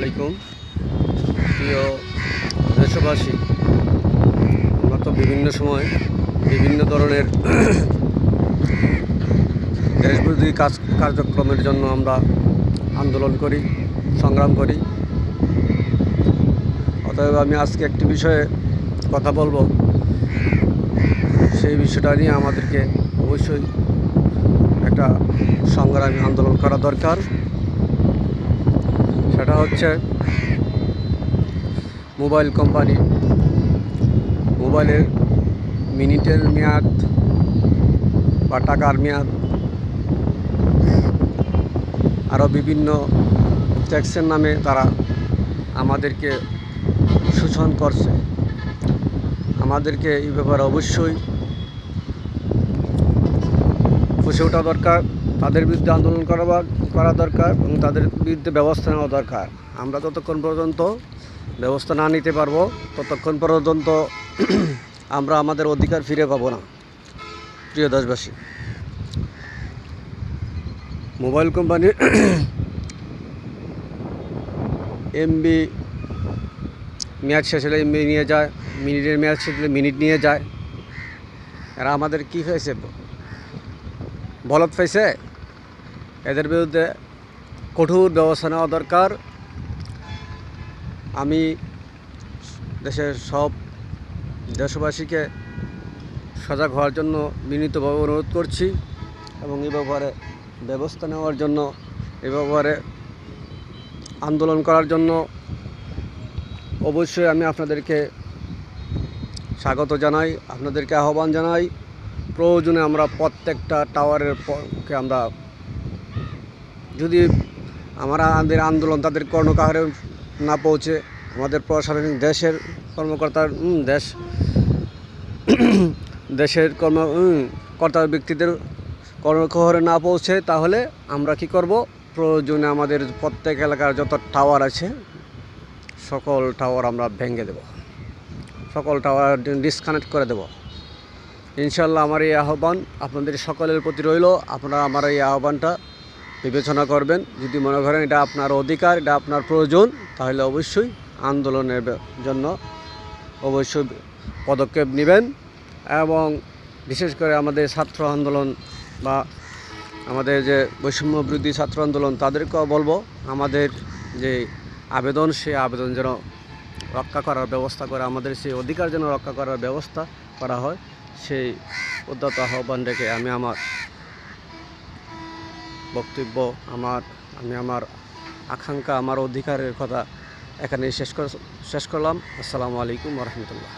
আলাইকুম প্রিয় দেশবাসী। আমরা তো বিভিন্ন সময় বিভিন্ন ধরনের দেশবিরোধী কার্যক্রমের জন্য আমরা আন্দোলন করি, সংগ্রাম করি। অতএব আমি আজকে একটি বিষয়ে কথা বলবো। সেই বিষয়টা নিয়ে আমাদেরকে অবশ্যই একটা সংগ্রামী আন্দোলন করা দরকার। সেটা হচ্ছে মোবাইল কোম্পানি, মোবাইলের মিনিটের মেয়াদ বা টাকার মেয়াদ, আরও বিভিন্ন ট্যাক্সের নামে তারা আমাদেরকে শোষণ করছে। আমাদেরকে এই ব্যাপারে অবশ্যই ফুঁসে ওঠা দরকার, তাদের বিরুদ্ধে আন্দোলন করা দরকার এবং তাদের বিরুদ্ধে ব্যবস্থা নেওয়া দরকার। আমরা যতক্ষণ পর্যন্ত ব্যবস্থা না নিতে পারবো ততক্ষণ পর্যন্ত আমরা আমাদের অধিকার ফিরে পাবো না। প্রিয় দেশবাসী, মোবাইল কোম্পানি এমবি মেয়াদ শেষ হলে এমবি নিয়ে যায়, মিনিটের মেয়াদ শেষ হলে মিনিট নিয়ে যায়। এরা আমাদের কী হয়েছে, বলদ পাইছে। এদের বিরুদ্ধে কঠোর ব্যবস্থা নেওয়া দরকার। আমি দেশের সব দেশবাসীকে সজাগ হওয়ার জন্য বিনীতভাবে অনুরোধ করছি এবং এই ব্যাপারে ব্যবস্থা নেওয়ার জন্য, এ ব্যাপারে আন্দোলন করার জন্য অবশ্যই আমি আপনাদেরকে স্বাগত জানাই, আপনাদেরকে আহ্বান জানাই। প্রয়োজনে আমরা প্রত্যেকটা টাওয়ারের পক্ষে আমরা, যদি আমাদের আন্দোলন তাদের কর্ণকাহারে না পৌঁছে, আমাদের প্রশাসনিক দেশের কর্মকর্তার দেশের কর্তা ব্যক্তিদের কর্ণকাহারে না পৌঁছে, তাহলে আমরা কি করব, প্রয়োজনে আমাদের প্রত্যেক এলাকার যত টাওয়ার আছে সকল টাওয়ার আমরা ভেঙে দেব, সকল টাওয়ার ডিসকানেক্ট করে দেব। ইনশাল্লাহ আমার এই আহ্বান আপনাদের সকলের প্রতি রইল। আপনারা আমার এই আহ্বানটা বিবেচনা করবেন। যদি মনে করেন এটা আপনার অধিকার, এটা আপনার প্রয়োজন, তাহলে অবশ্যই আন্দোলনের জন্য অবশ্যই পদক্ষেপ নেবেন। এবং বিশেষ করে আমাদের ছাত্র আন্দোলন বা আমাদের যে বৈষম্য বিরোধী ছাত্র আন্দোলন, তাদেরকেও বলবো আমাদের যে আবেদন, সেই আবেদন যেন রক্ষা করার ব্যবস্থা করে, আমাদের সেই অধিকার যেন রক্ষা করার ব্যবস্থা করা হয়, সেই উদ্যত আহ্বান রেখে আমি আমার বক্তব্য, আমি আমার আকাঙ্ক্ষা, আমার অধিকারের কথা এখানে শেষ করলাম। আসসালামু আলাইকুম ওয়া রাহমাতুল্লাহ।